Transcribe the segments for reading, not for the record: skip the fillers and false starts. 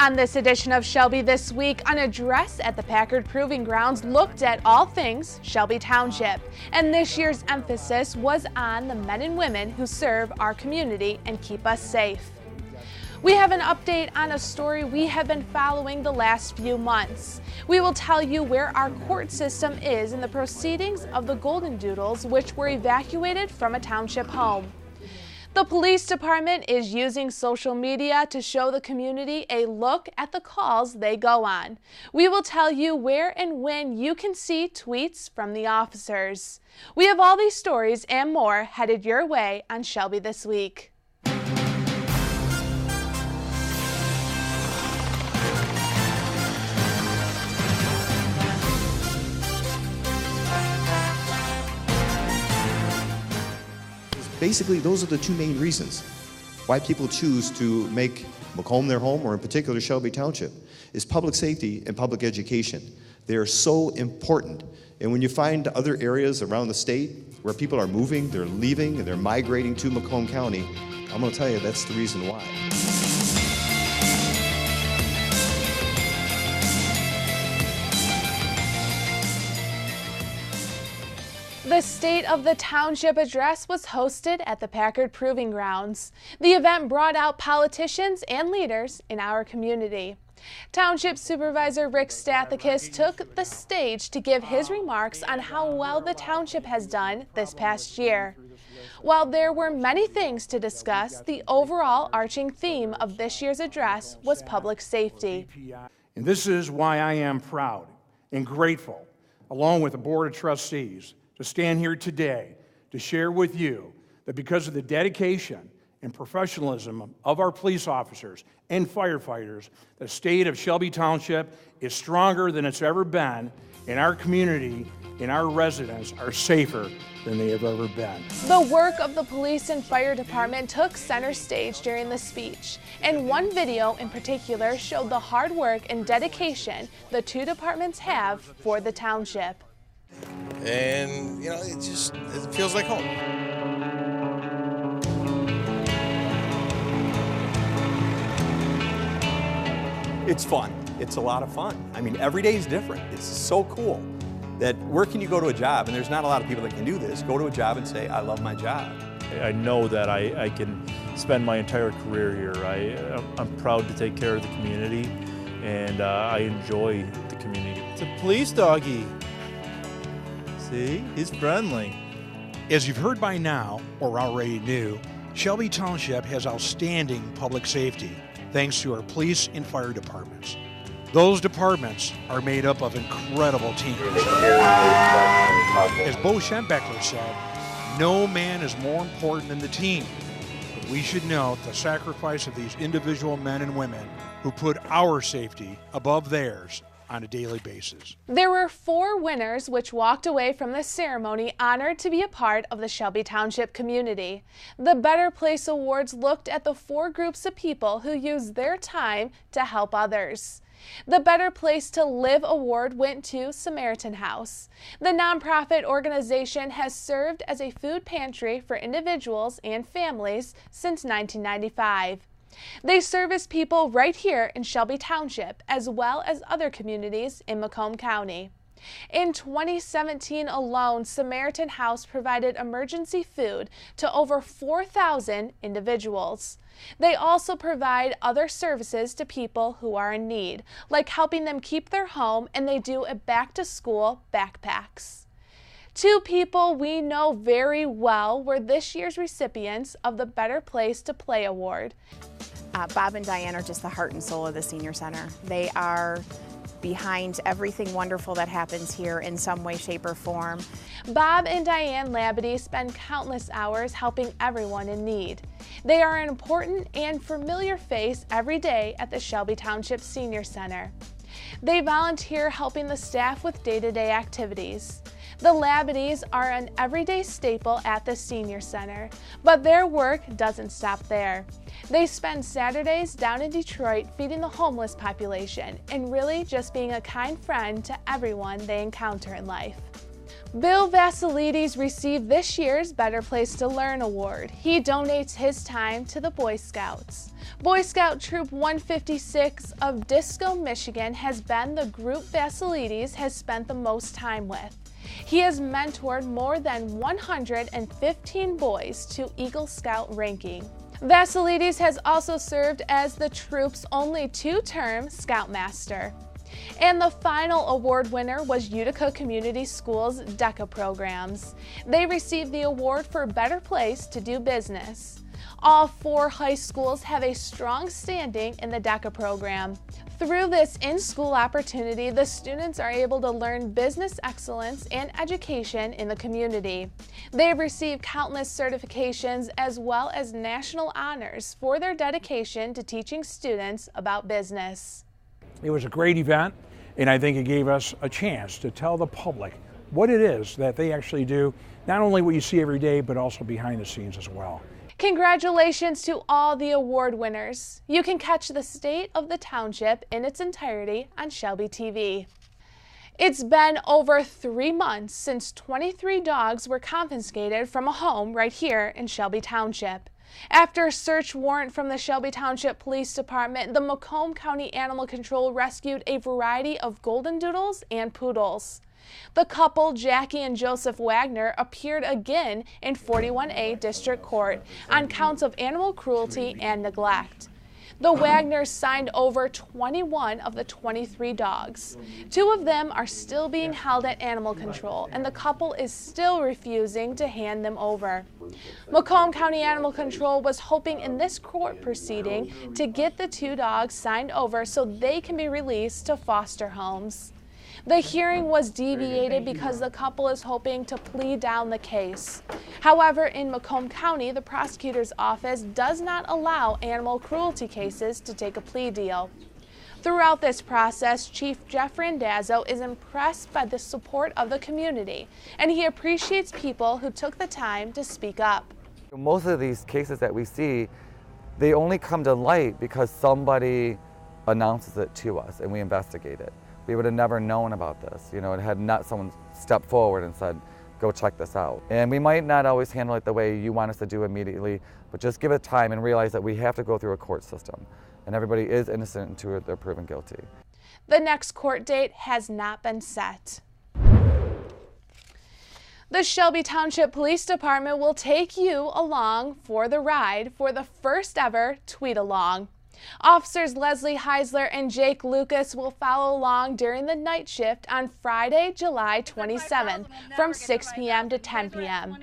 On this edition of Shelby This Week, an address at the Packard Proving Grounds looked at all things Shelby Township. And this year's emphasis was on the men and women who serve our community and keep us safe. We have an update on a story we have been following the last few months. We will tell you where our court system is in the proceedings of the Golden Doodles, which were evacuated from a township home. The police department is using social media to show the community a look at the calls they go on. We will tell you where and when you can see tweets from the officers. We have all these stories and more headed your way on Shelby This Week. Basically, those are the two main reasons why people choose to make Macomb their home, or in particular Shelby Township, is public safety and public education. They are so important. And when you find other areas around the state where people are moving, they're leaving, and they're migrating to Macomb County, I'm going to tell you that's the reason why. The State of the Township Address was hosted at the Packard Proving Grounds. The event brought out politicians and leaders in our community. Township Supervisor Rick Stathakis took the stage to give his remarks on how well the township has done this past year. While there were many things to discuss, the overall arching theme of this year's address was public safety. And this is why I am proud and grateful, along with the Board of Trustees, to stand here today to share with you that because of the dedication and professionalism of our police officers and firefighters, the state of Shelby Township is stronger than it's ever been, and our community and our residents are safer than they have ever been. The work of the police and fire department took center stage during the speech, and one video in particular showed the hard work and dedication the two departments have for the township. And, it feels like home. It's fun. It's a lot of fun. I mean, every day is different. It's so cool that where can you go to a job, and there's not a lot of people that can do this, go to a job and say, I love my job. I know that I can spend my entire career here. I'm proud to take care of the community, and I enjoy the community. It's a police doggy. See, he's friendly. As you've heard by now, or already knew, Shelby Township has outstanding public safety thanks to our police and fire departments. Those departments are made up of incredible teams. As Bo Schembeckler said, no man is more important than the team. But we should note the sacrifice of these individual men and women who put our safety above theirs on a daily basis. There were 4 winners which walked away from the ceremony honored to be a part of the Shelby Township community. The Better Place Awards looked at the 4 groups of people who used their time to help others. The Better Place to Live Award went to Samaritan House. The nonprofit organization has served as a food pantry for individuals and families since 1995. They service people right here in Shelby Township, as well as other communities in Macomb County. In 2017 alone, Samaritan House provided emergency food to over 4,000 individuals. They also provide other services to people who are in need, like helping them keep their home, and they do a back-to-school backpacks. 2 people we know very well were this year's recipients of the Better Place to Play Award. Bob and Diane are just the heart and soul of the Senior Center. They are behind everything wonderful that happens here in some way, shape, or form. Bob and Diane Labadie spend countless hours helping everyone in need. They are an important and familiar face every day at the Shelby Township Senior Center. They volunteer helping the staff with day-to-day activities. The Labadies are an everyday staple at the Senior Center, but their work doesn't stop there. They spend Saturdays down in Detroit feeding the homeless population and really just being a kind friend to everyone they encounter in life. Bill Vasilides received this year's Better Place to Learn award. He donates his time to the Boy Scouts. Boy Scout Troop 156 of Disco, Michigan has been the group Vasilides has spent the most time with. He has mentored more than 115 boys to Eagle Scout ranking. Vasilides has also served as the troop's only two-term Scoutmaster. And the final award winner was Utica Community Schools' DECA programs. They received the award for Better Place to Do Business. All 4 high schools have a strong standing in the DECA program. Through this in-school opportunity, the students are able to learn business excellence and education in the community. They have received countless certifications as well as national honors for their dedication to teaching students about business. It was a great event, and I think it gave us a chance to tell the public what it is that they actually do, not only what you see every day, but also behind the scenes as well. Congratulations to all the award winners. You can catch the state of the township in its entirety on Shelby TV. It's been over 3 months since 23 dogs were confiscated from a home right here in Shelby Township. After a search warrant from the Shelby Township Police Department, the Macomb County Animal Control rescued a variety of golden doodles and poodles. The couple, Jackie and Joseph Wagner, appeared again in 41A District Court on counts of animal cruelty and neglect. The Wagners signed over 21 of the 23 dogs. 2 of them are still being held at Animal Control, and the couple is still refusing to hand them over. Macomb County Animal Control was hoping in this court proceeding to get the 2 dogs signed over so they can be released to foster homes. The hearing was deviated because the couple is hoping to plead down the case. However, in Macomb County, the prosecutor's office does not allow animal cruelty cases to take a plea deal. Throughout this process, Chief Jeff Randazzo is impressed by the support of the community, and he appreciates people who took the time to speak up. Most of these cases that we see, they only come to light because somebody announces it to us and we investigate it. We would have never known about this. You know, it had not someone stepped forward and said, go check this out. And we might not always handle it the way you want us to do immediately, but just give it time and realize that we have to go through a court system. And everybody is innocent until they're proven guilty. The next court date has not been set. The Shelby Township Police Department will take you along for the ride for the first ever Tweet Along. Officers Leslie Heisler and Jake Lucas will follow along during the night shift on Friday, July 27th from 6 p.m. to 10 p.m.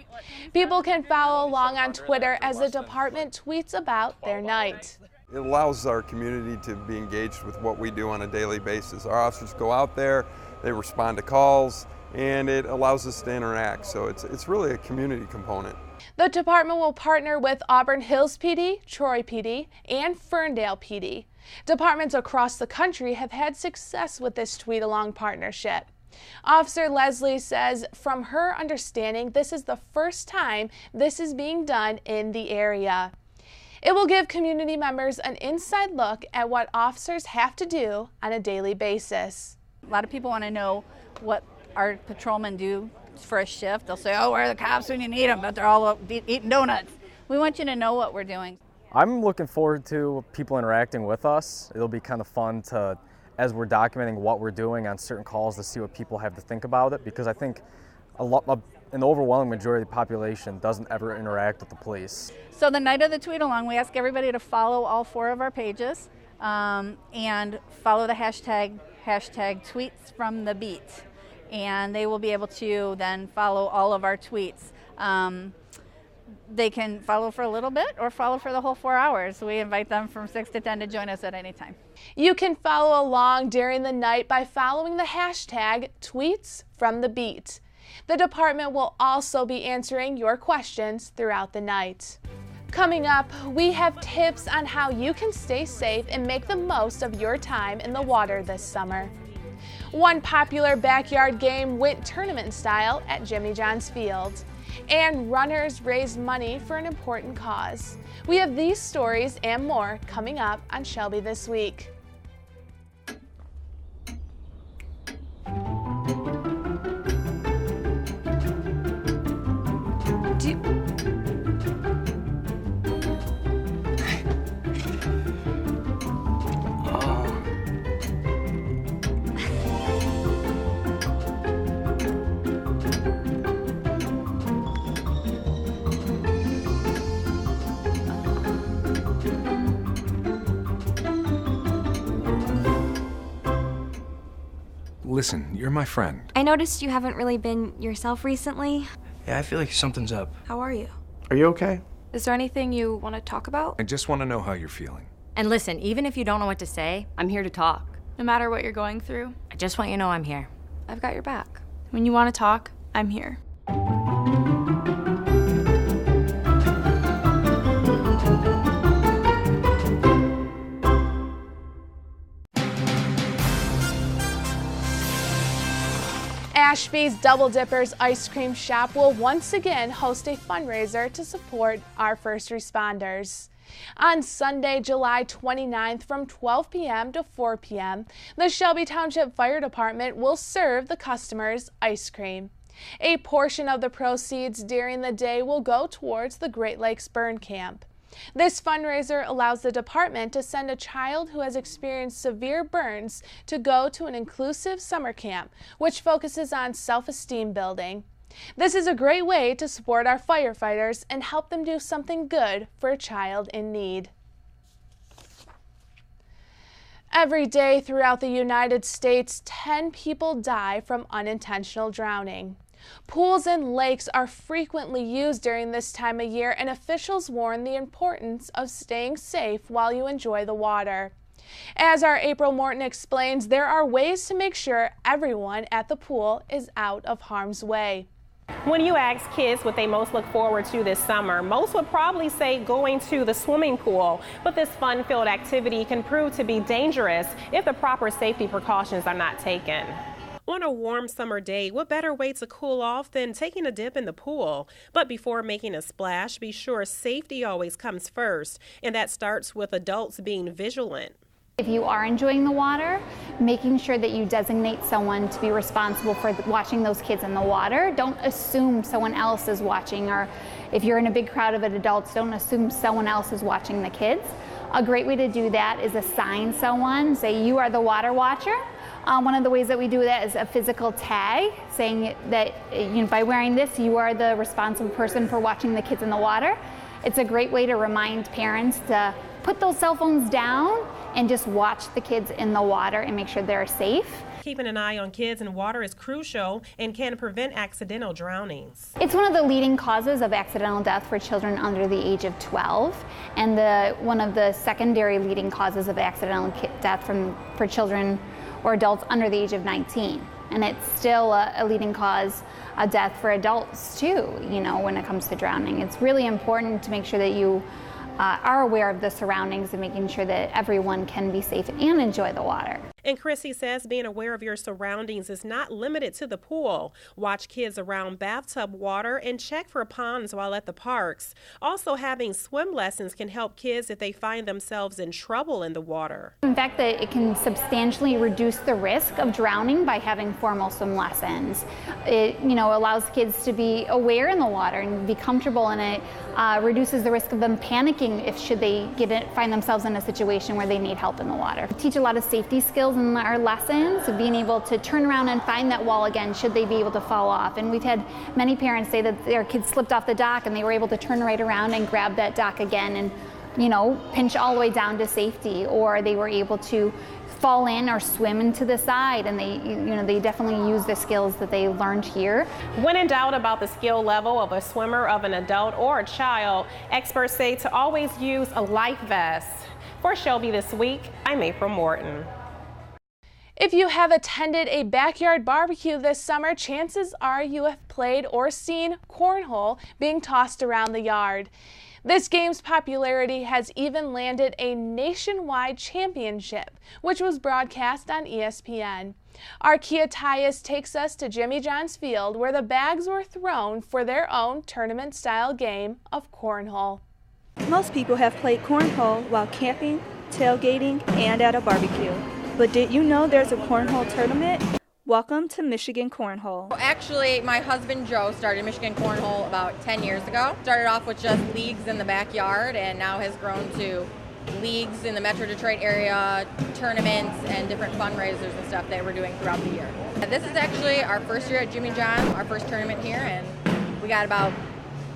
People can follow along on Twitter as the department tweets about their night. It allows our community to be engaged with what we do on a daily basis. Our officers go out there, they respond to calls, and it allows us to interact. So it's really a community component. The department will partner with Auburn Hills PD, Troy PD, and Ferndale PD. Departments across the country have had success with this Tweet Along partnership. Officer Leslie says from her understanding, this is the first time this is being done in the area. It will give community members an inside look at what officers have to do on a daily basis. A lot of people want to know what our patrolmen do for a shift. They'll say, oh, where are the cops when you need them? But they're all eating donuts. We want you to know what we're doing. I'm looking forward to people interacting with us. It'll be kind of fun to, as we're documenting what we're doing on certain calls, to see what people have to think about it, because I think an overwhelming majority of the population doesn't ever interact with the police. So the night of the Tweet Along, we ask everybody to follow all 4 of our pages and follow the hashtag tweets from the beat. And they will be able to then follow all of our tweets. They can follow for a little bit or follow for the whole 4 hours. We invite them from 6 to 10 to join us at any time. You can follow along during the night by following the hashtag tweets from the beat. The department will also be answering your questions throughout the night. Coming up, we have tips on how you can stay safe and make the most of your time in the water this summer. One popular backyard game went tournament style at Jimmy John's Field. And runners raised money for an important cause. We have these stories and more coming up on Shelby This Week. Listen, you're my friend. I noticed you haven't really been yourself recently. Yeah, I feel like something's up. How are you? Are you okay? Is there anything you want to talk about? I just want to know how you're feeling. And listen, even if you don't know what to say, I'm here to talk. No matter what you're going through, I just want you to know I'm here. I've got your back. When you want to talk, I'm here. Ashby's Double Dippers Ice Cream Shop will once again host a fundraiser to support our first responders. On Sunday, July 29th from 12 p.m. to 4 p.m., the Shelby Township Fire Department will serve the customers ice cream. A portion of the proceeds during the day will go towards the Great Lakes Burn Camp. This fundraiser allows the department to send a child who has experienced severe burns to go to an inclusive summer camp, which focuses on self-esteem building. This is a great way to support our firefighters and help them do something good for a child in need. Every day throughout the United States, 10 people die from unintentional drowning. Pools and lakes are frequently used during this time of year, and officials warn the importance of staying safe while you enjoy the water. As our April Morton explains, there are ways to make sure everyone at the pool is out of harm's way. When you ask kids what they most look forward to this summer, most would probably say going to the swimming pool. But this fun-filled activity can prove to be dangerous if the proper safety precautions are not taken. On a warm summer day, what better way to cool off than taking a dip in the pool? But before making a splash, be sure safety always comes first, and that starts with adults being vigilant. If you are enjoying the water, making sure that you designate someone to be responsible for watching those kids in the water. Don't assume someone else is watching, or if you're in a big crowd of adults, don't assume someone else is watching the kids. A great way to do that is assign someone, say you are the water watcher. One of the ways that we do that is a physical tag, saying that by wearing this, you are the responsible person for watching the kids in the water. It's a great way to remind parents to put those cell phones down and just watch the kids in the water and make sure they're safe. Keeping an eye on kids in water is crucial and can prevent accidental drownings. It's one of the leading causes of accidental death for children under the age of 12, and one of the secondary leading causes of accidental death for children or adults under the age of 19. And it's still a leading cause of death for adults too, when it comes to drowning. It's really important to make sure that you are aware of the surroundings and making sure that everyone can be safe and enjoy the water. And Chrissy says being aware of your surroundings is not limited to the pool. Watch kids around bathtub water and check for ponds while at the parks. Also, having swim lessons can help kids if they find themselves in trouble in the water. In fact, it can substantially reduce the risk of drowning by having formal swim lessons. It allows kids to be aware in the water and be comfortable, and it reduces the risk of them panicking should they find themselves in a situation where they need help in the water. We teach a lot of safety skills in our lessons, of being able to turn around and find that wall again should they be able to fall off. And we've had many parents say that their kids slipped off the dock and they were able to turn right around and grab that dock again and pinch all the way down to safety, or they were able to fall in or swim into the side, and they definitely use the skills that they learned here. When in doubt about the skill level of a swimmer, of an adult, or a child, experts say to always use a life vest. For Shelby This Week, I'm April Morton. If you have attended a backyard barbecue this summer, chances are you have played or seen cornhole being tossed around the yard. This game's popularity has even landed a nationwide championship, which was broadcast on ESPN. Our Kia Tyus takes us to Jimmy John's Field, where the bags were thrown for their own tournament-style game of cornhole. Most people have played cornhole while camping, tailgating, and at a barbecue. But did you know there's a cornhole tournament? Welcome to Michigan Cornhole. Actually, my husband Joe started Michigan Cornhole about 10 years ago. Started off with just leagues in the backyard and now has grown to leagues in the Metro Detroit area, tournaments, and different fundraisers and stuff that we're doing throughout the year. This is actually our first year at Jimmy John's, our first tournament here, and we got about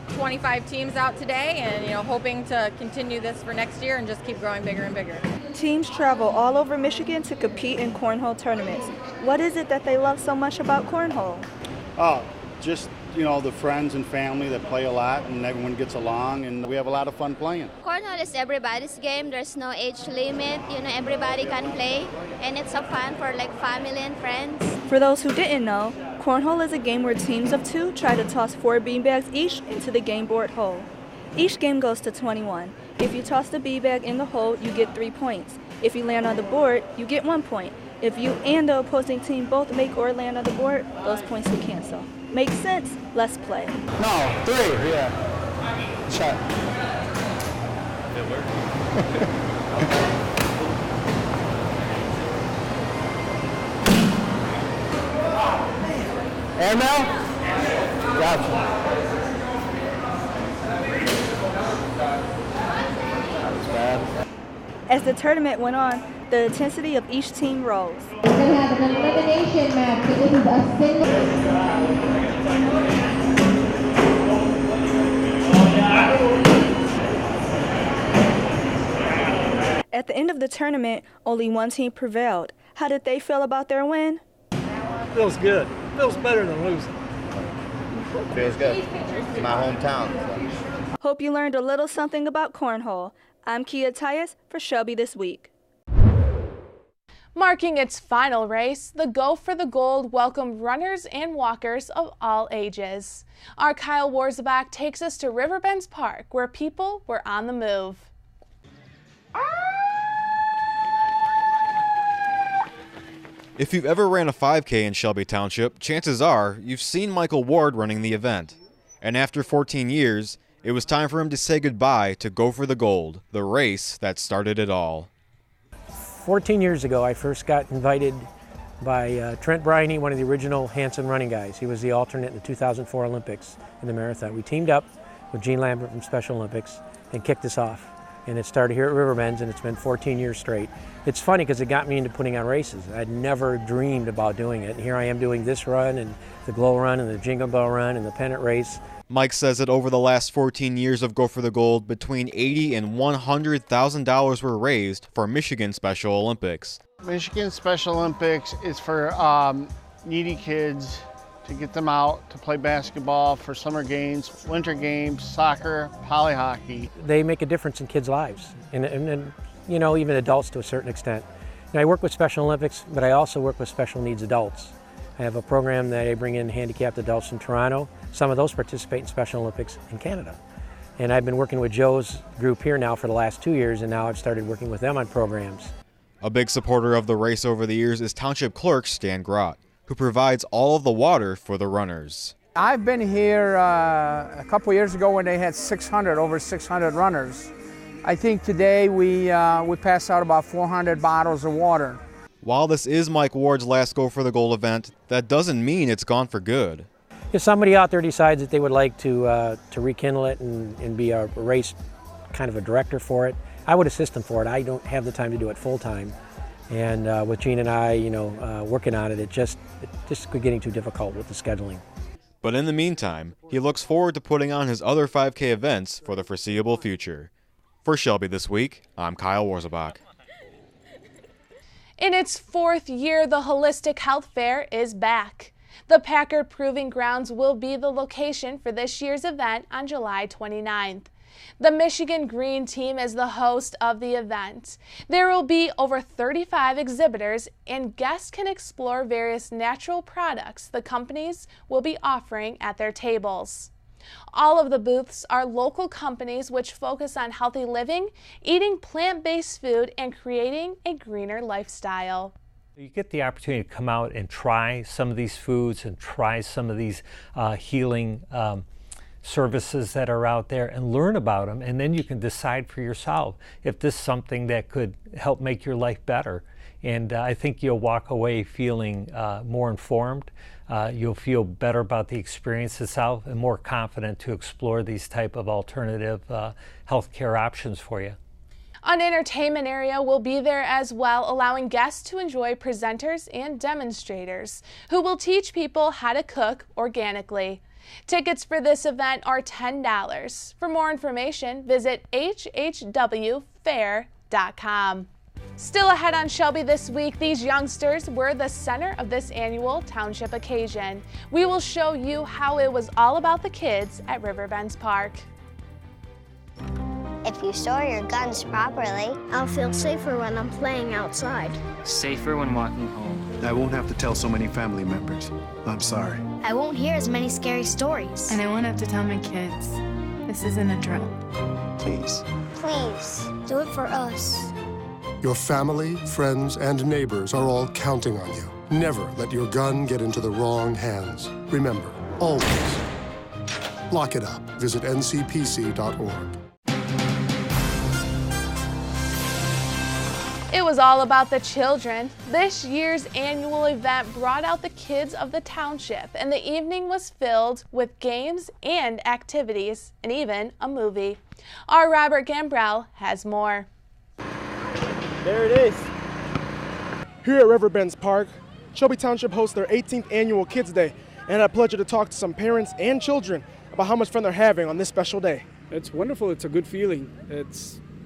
25 teams out today, and hoping to continue this for next year and just keep growing bigger and bigger. Teams travel all over Michigan to compete in cornhole tournaments. What is it that they love so much about cornhole? Oh, just the friends and family that play a lot, and everyone gets along, and we have a lot of fun playing. Cornhole is everybody's game. There's no age limit. Everybody can play, and it's so fun for like family and friends. For those who didn't know, cornhole is a game where teams of 2 try to toss 4 beanbags each into the game board hole. Each game goes to 21. If you toss the beanbag in the hole, you get 3 points. If you land on the board, you get 1 point. If you and the opposing team both make or land on the board, those points will cancel. Makes sense? Let's play. No, 3, yeah. Shot. It worked. Air mail? Gotcha. That was bad. As the tournament went on, the intensity of each team rose. They have an elimination match, so this is a single. At the end of the tournament, only one team prevailed. How did they feel about their win? Feels good. Feels better than losing. Feels good. It's my hometown. So. Hope you learned a little something about cornhole. I'm Kia Tyus for Shelby This Week. Marking its final race, the Gopher the Gold welcomed runners and walkers of all ages. Our Kyle Warzbach takes us to Riverbends Park, where people were on the move. If you've ever ran a 5K in Shelby Township, chances are you've seen Michael Ward running the event. And after 14 years, it was time for him to say goodbye to Gopher the Gold, the race that started it all. 14 years ago, I first got invited by Trent Briney, one of the original Hanson running guys. He was the alternate in the 2004 Olympics in the marathon. We teamed up with Gene Lambert from Special Olympics and kicked us off. And it started here at Riverbends, and it's been 14 years straight. It's funny because it got me into putting on races. I'd never dreamed about doing it. And here I am doing this run and the Glow Run and the Jingle Bell Run and the pennant race. Mike says that over the last 14 years of Gopher the Gold, between $80,000 and $100,000 were raised for Michigan Special Olympics. Michigan Special Olympics is for needy kids, to get them out to play basketball for summer games, winter games, soccer, poly hockey. They make a difference in kids' lives, and even adults to a certain extent. I work with Special Olympics, but I also work with special needs adults. I have a program that I bring in handicapped adults from Toronto. Some of those participate in Special Olympics in Canada. And I've been working with Joe's group here now for the last 2 years, and now I've started working with them on programs. A big supporter of the race over the years is Township Clerk Stan Grott, who provides all of the water for the runners. I've been here a couple years ago when they had over 600 runners. I think today we passed out about 400 bottles of water. While this is Mike Ward's last Gopher the Gold event, that doesn't mean it's gone for good. If somebody out there decides that they would like to rekindle it and be a race kind of a director for it, I would assist them for it. I don't have the time to do it full time. And with Gene and I, working on it, it just getting too difficult with the scheduling. But in the meantime, he looks forward to putting on his other 5K events for the foreseeable future. For Shelby This Week, I'm Kyle Warzbach. In its 4th year, the Holistic Health Fair is back. The Packard Proving Grounds will be the location for this year's event on July 29th. The Michigan Green Team is the host of the event. There will be over 35 exhibitors, and guests can explore various natural products the companies will be offering at their tables. All of the booths are local companies which focus on healthy living, eating plant-based food, and creating a greener lifestyle. You get the opportunity to come out and try some of these foods and try some of these healing services that are out there and learn about them, and then you can decide for yourself if this is something that could help make your life better. And I think you'll walk away feeling more informed. You'll feel better about the experience itself and more confident to explore these type of alternative healthcare options for you. An entertainment area will be there as well, allowing guests to enjoy presenters and demonstrators who will teach people how to cook organically. Tickets for this event are $10. For more information, visit hhwfair.com. Still ahead on Shelby this week, these youngsters were the center of this annual township occasion. We will show you how it was all about the kids at Riverbends Park. If you store your guns properly, I'll feel safer when I'm playing outside. Safer when walking home. I won't have to tell so many family members. I'm sorry. I won't hear as many scary stories. And I won't have to tell my kids. This isn't a drill. Please. Please, do it for us. Your family, friends, and neighbors are all counting on you. Never let your gun get into the wrong hands. Remember, always, lock it up. Visit ncpc.org. It was all about the children. This year's annual event brought out the kids of the township, and the evening was filled with games and activities, and even a movie. Our Robert Gambrell has more. There it is. Here at Riverbends Park, Shelby Township hosts their 18th annual Kids Day, and I had a pleasure to talk to some parents and children about how much fun they're having on this special day. It's wonderful. It's a good feeling.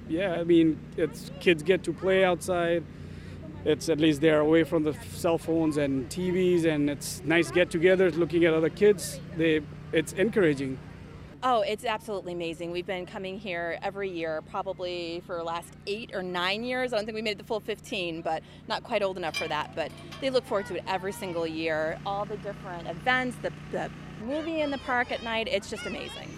Yeah, I mean, kids get to play outside. It's at least they're away from the cell phones and TVs, and it's nice get-togethers, looking at other kids. It's encouraging. Oh, it's absolutely amazing. We've been coming here every year, probably for the last 8 or 9 years. I don't think we made it the full 15, but not quite old enough for that. But they look forward to it every single year. All the different events, the movie in the park at night, it's just amazing.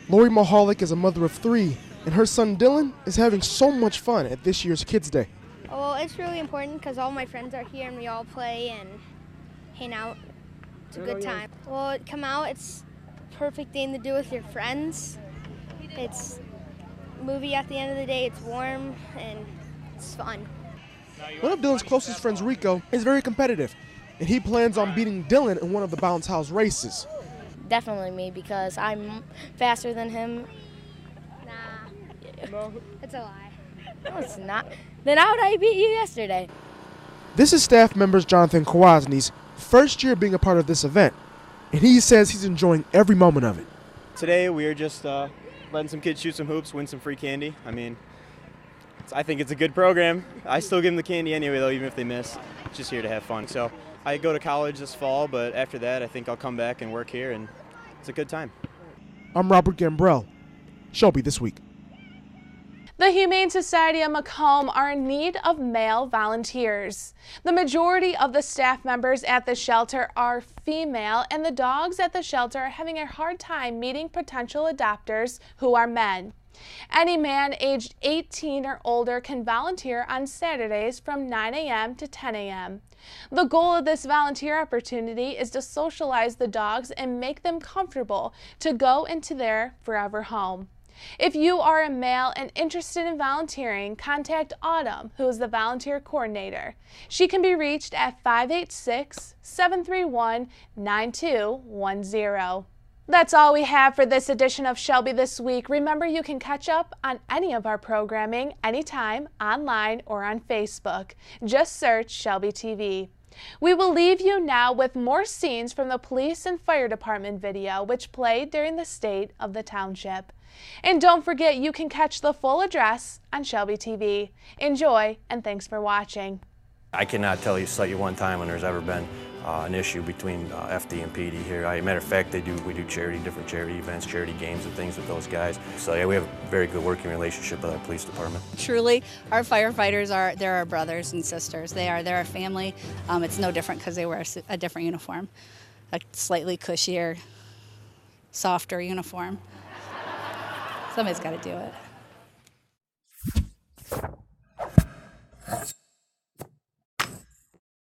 Lori Mahalik is a mother of 3, and her son Dylan is having so much fun at this year's Kids Day. Well, it's really important because all my friends are here and we all play and hang out. It's a good time. Well, come out, it's a perfect thing to do with your friends. It's a movie at the end of the day, it's warm and it's fun. One of Dylan's closest friends, Rico, is very competitive, and he plans on beating Dylan in one of the bounce house races. Definitely me because I'm faster than him. No. It's a lie. No, it's not. Then how would I beat you yesterday? This is staff members Jonathan Kowazny's first year being a part of this event, and he says he's enjoying every moment of it. Today we are just letting some kids shoot some hoops, win some free candy. I mean, I think it's a good program. I still give them the candy anyway, though, even if they miss. It's just here to have fun. So I go to college this fall, but after that I think I'll come back and work here, and it's a good time. I'm Robert Gambrell, Shelby This Week. The Humane Society of Macomb are in need of male volunteers. The majority of the staff members at the shelter are female, and the dogs at the shelter are having a hard time meeting potential adopters who are men. Any man aged 18 or older can volunteer on Saturdays from 9 a.m. to 10 a.m. The goal of this volunteer opportunity is to socialize the dogs and make them comfortable to go into their forever home. If you are a male and interested in volunteering, contact Autumn, who is the volunteer coordinator. She can be reached at 586-731-9210. That's all we have for this edition of Shelby This Week. Remember, you can catch up on any of our programming anytime, online or on Facebook. Just search Shelby TV. We will leave you now with more scenes from the police and fire department video which played during the state of the township. And don't forget, you can catch the full address on Shelby TV. Enjoy, and thanks for watching. I cannot cite you one time when there's ever been an issue between FD and PD here. Matter of fact, we do different charity events, charity games and things with those guys. So yeah, we have a very good working relationship with our police department. Truly, our firefighters they're our brothers and sisters. They're our family. It's no different because they wear a different uniform, a slightly cushier, softer uniform. Somebody's got to do it.